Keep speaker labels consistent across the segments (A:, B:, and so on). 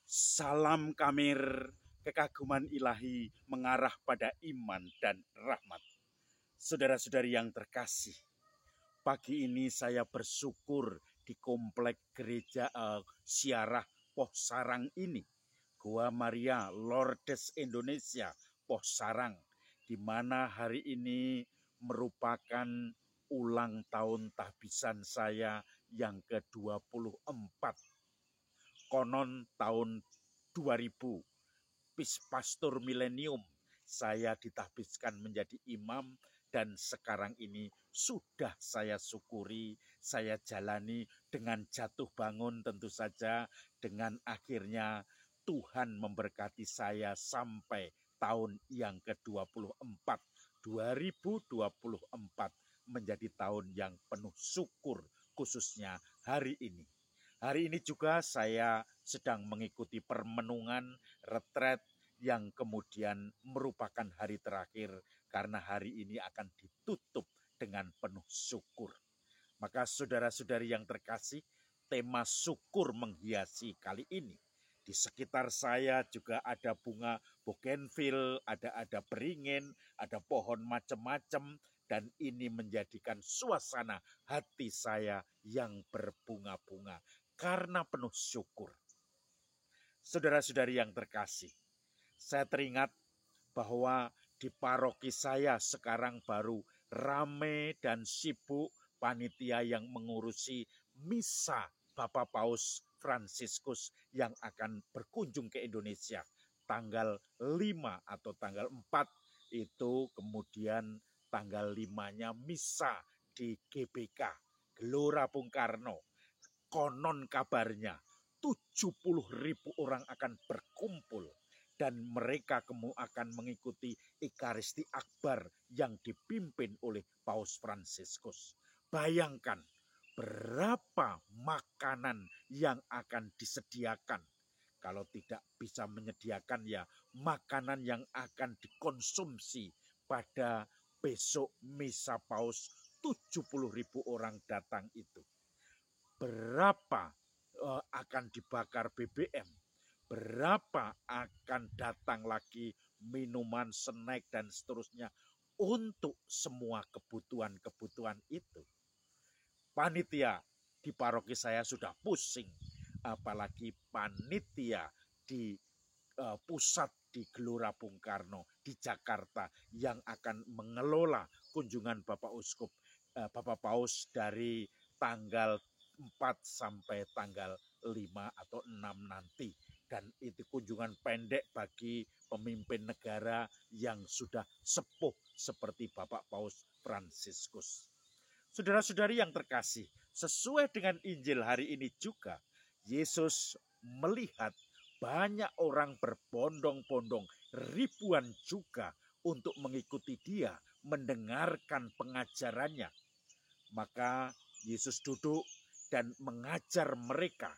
A: Salam Kamir, kekaguman ilahi mengarah pada iman dan rahmat. Saudara-saudari yang terkasih, pagi ini saya bersyukur di komplek gereja Siarah Poh Sarang ini, Gua Maria Lourdes Indonesia Poh Sarang, di mana hari ini merupakan ulang tahun tahbisan saya yang ke-24. Konon tahun 2000, Pastor Milenium, saya ditahbiskan menjadi imam dan sekarang ini sudah saya syukuri, saya jalani dengan jatuh bangun tentu saja, dengan akhirnya Tuhan memberkati saya sampai tahun yang ke-24, 2024 menjadi tahun yang penuh syukur khususnya hari ini. Hari ini juga saya sedang mengikuti permenungan retret yang kemudian merupakan hari terakhir karena hari ini akan ditutup dengan penuh syukur. Maka saudara-saudari yang terkasih, tema syukur menghiasi kali ini. Di sekitar saya juga ada bunga bougainville, ada beringin, ada pohon macam-macam, dan ini menjadikan suasana hati saya yang berbunga-bunga karena penuh syukur. Saudara-saudari yang terkasih, saya teringat bahwa di paroki saya sekarang baru rame dan sibuk panitia yang mengurusi misa Bapak Paus Fransiskus yang akan berkunjung ke Indonesia tanggal 5 atau tanggal 4 itu, kemudian tanggal 5-nya misa di GBK, Gelora Bung Karno. Konon kabarnya 70.000 orang akan berkumpul dan mereka akan mengikuti Ekaristi Akbar yang dipimpin oleh Paus Fransiskus. Bayangkan berapa makanan yang akan disediakan. Kalau tidak bisa menyediakan, ya makanan yang akan dikonsumsi pada besok misa Paus 70.000 orang datang itu. Berapa akan dibakar BBM, berapa akan datang lagi minuman, snack, dan seterusnya untuk semua kebutuhan-kebutuhan itu. Panitia di paroki saya sudah pusing, apalagi panitia di pusat di Gelora Bung Karno di Jakarta yang akan mengelola kunjungan Bapak Paus dari tanggal 4 sampai tanggal 5 atau 6 nanti. Dan itu kunjungan pendek bagi pemimpin negara yang sudah sepuh seperti Bapak Paus Fransiskus. Saudara-saudari yang terkasih, sesuai dengan Injil hari ini juga, Yesus melihat banyak orang berbondong-bondong, ribuan juga untuk mengikuti dia, mendengarkan pengajarannya. Maka Yesus duduk dan mengajar mereka,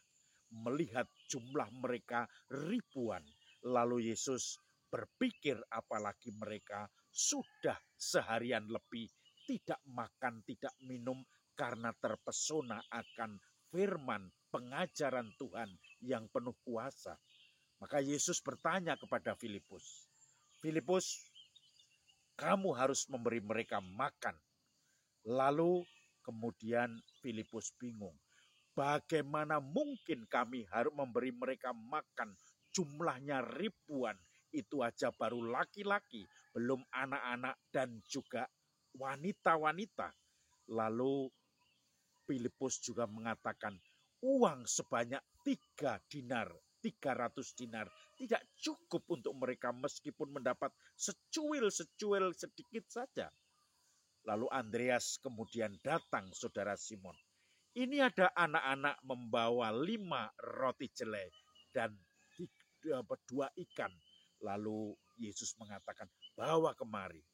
A: melihat jumlah mereka ribuan. Lalu Yesus berpikir apalagi mereka sudah seharian lebih tidak makan, tidak minum karena terpesona akan firman pengajaran Tuhan yang penuh kuasa. Maka Yesus bertanya kepada Filipus, "Filipus, kamu harus memberi mereka makan." Lalu kemudian Filipus bingung. Bagaimana mungkin kami harus memberi mereka makan? Jumlahnya ribuan, itu aja baru laki-laki, belum anak-anak dan juga wanita-wanita. Lalu Filipus juga mengatakan, uang sebanyak 300 dinar tidak cukup untuk mereka meskipun mendapat secuil sedikit saja. Lalu Andreas kemudian datang, saudara Simon. Ini ada anak-anak membawa 5 roti jelai dan 2 ikan. Lalu Yesus mengatakan, bawa kemari.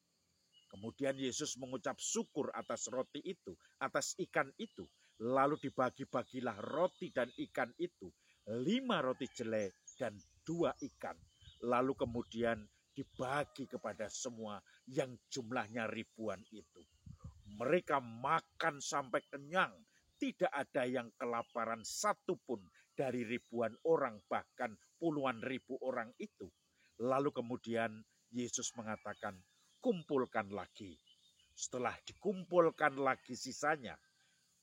A: Kemudian Yesus mengucap syukur atas roti itu, atas ikan itu. Lalu dibagi-bagilah roti dan ikan itu. 5 roti jelai dan 2 ikan. Lalu kemudian dibagi kepada semua yang jumlahnya ribuan itu. Mereka makan sampai kenyang. Tidak ada yang kelaparan satupun dari ribuan orang, bahkan puluhan ribu orang itu. Lalu kemudian Yesus mengatakan, kumpulkan lagi. Setelah dikumpulkan lagi sisanya,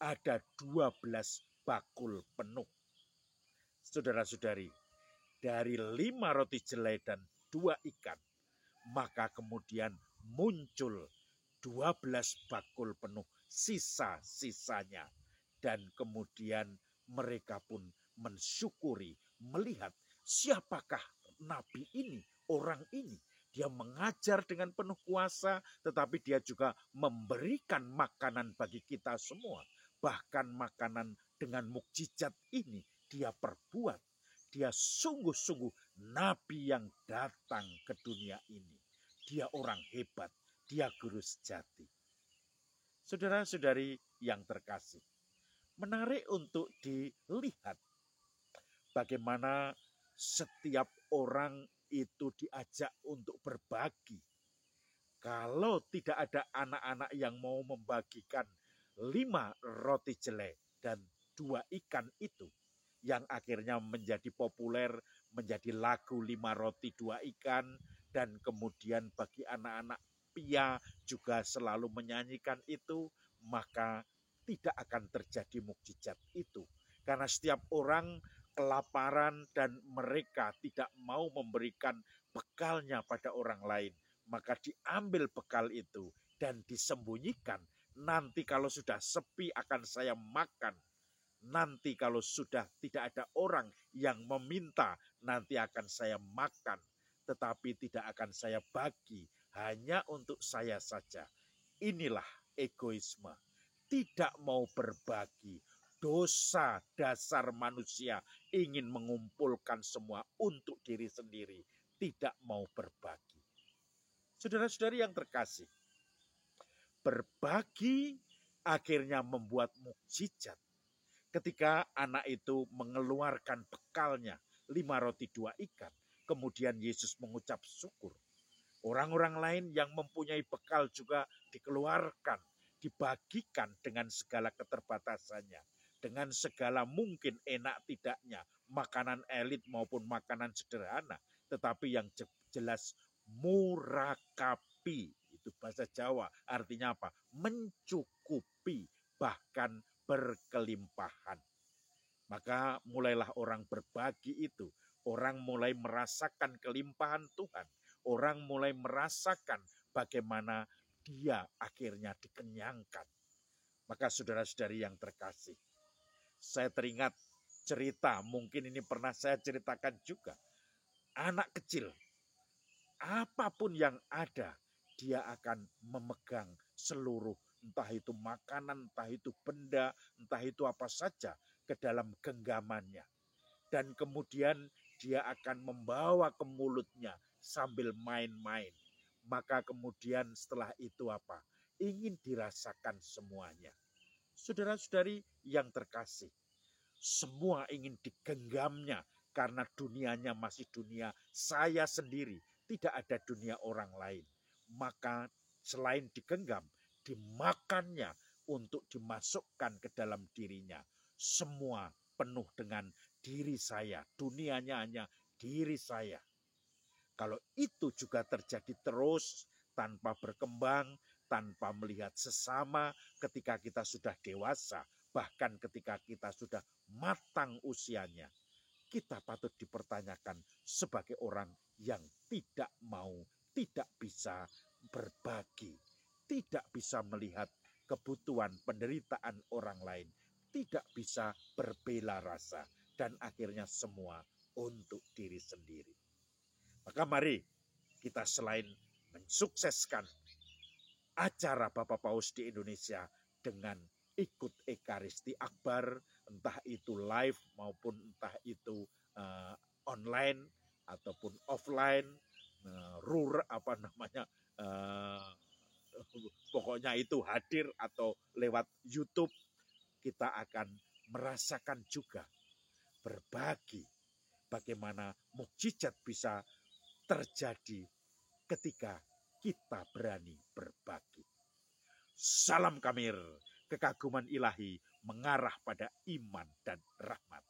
A: ada 12 bakul penuh. Saudara-saudari, dari 5 roti jelai dan 2 ikan, maka kemudian muncul 12 bakul penuh sisa-sisanya. Dan kemudian mereka pun mensyukuri, melihat siapakah nabi ini, orang ini. Dia mengajar dengan penuh kuasa, tetapi dia juga memberikan makanan bagi kita semua. Bahkan makanan dengan mukjizat ini dia perbuat. Dia sungguh-sungguh nabi yang datang ke dunia ini. Dia orang hebat, dia guru sejati. Saudara-saudari yang terkasih, menarik untuk dilihat bagaimana setiap orang itu diajak untuk berbagi. Kalau tidak ada anak-anak yang mau membagikan 5 roti jelai dan 2 ikan itu, yang akhirnya menjadi populer, menjadi lagu 5 roti 2 ikan, dan kemudian bagi anak-anak pia juga selalu menyanyikan itu, maka tidak akan terjadi mukjizat itu. Karena setiap orang kelaparan dan mereka tidak mau memberikan bekalnya pada orang lain, maka diambil bekal itu dan disembunyikan. Nanti kalau sudah sepi akan saya makan. Nanti kalau sudah tidak ada orang yang meminta, nanti akan saya makan. Tetapi tidak akan saya bagi, hanya untuk saya saja. Inilah egoisme. Tidak mau berbagi. Dosa dasar manusia ingin mengumpulkan semua untuk diri sendiri. Tidak mau berbagi. Saudara-saudari yang terkasih, berbagi akhirnya membuat mukjizat. Ketika anak itu mengeluarkan bekalnya, 5 roti 2 ikan, kemudian Yesus mengucap syukur. Orang-orang lain yang mempunyai bekal juga dikeluarkan, dibagikan dengan segala keterbatasannya, dengan segala mungkin enak tidaknya, makanan elit maupun makanan sederhana, tetapi yang jelas murakapi, itu bahasa Jawa, artinya apa? Mencukupi, bahkan berkelimpahan. Maka mulailah orang berbagi itu, orang mulai merasakan kelimpahan Tuhan, orang mulai merasakan bagaimana dia akhirnya dikenyangkan. Maka saudara-saudari yang terkasih, saya teringat cerita, mungkin ini pernah saya ceritakan juga. Anak kecil, apapun yang ada, dia akan memegang seluruh, entah itu makanan, entah itu benda, entah itu apa saja, ke dalam genggamannya. Dan kemudian dia akan membawa ke mulutnya sambil main-main. Maka kemudian setelah itu apa? Ingin dirasakan semuanya. Saudara-saudari yang terkasih, semua ingin digenggamnya karena dunianya masih dunia saya sendiri, tidak ada dunia orang lain. Maka selain digenggam, dimakannya untuk dimasukkan ke dalam dirinya. Semua penuh dengan diri saya, dunianya hanya diri saya. Kalau itu juga terjadi terus tanpa berkembang, tanpa melihat sesama ketika kita sudah dewasa, bahkan ketika kita sudah matang usianya, kita patut dipertanyakan sebagai orang yang tidak mau, tidak bisa berbagi, tidak bisa melihat kebutuhan penderitaan orang lain, tidak bisa berbela rasa, dan akhirnya semua untuk diri sendiri. Maka mari kita selain mensukseskan acara Bapak Paus di Indonesia dengan ikut Ekaristi Akbar, entah itu live maupun entah itu online ataupun offline, pokoknya itu hadir atau lewat YouTube, kita akan merasakan juga berbagi bagaimana mukjizat bisa terjadi ketika kita berani berbagi. Salam Kamir, kekaguman ilahi mengarah pada iman dan rahmat.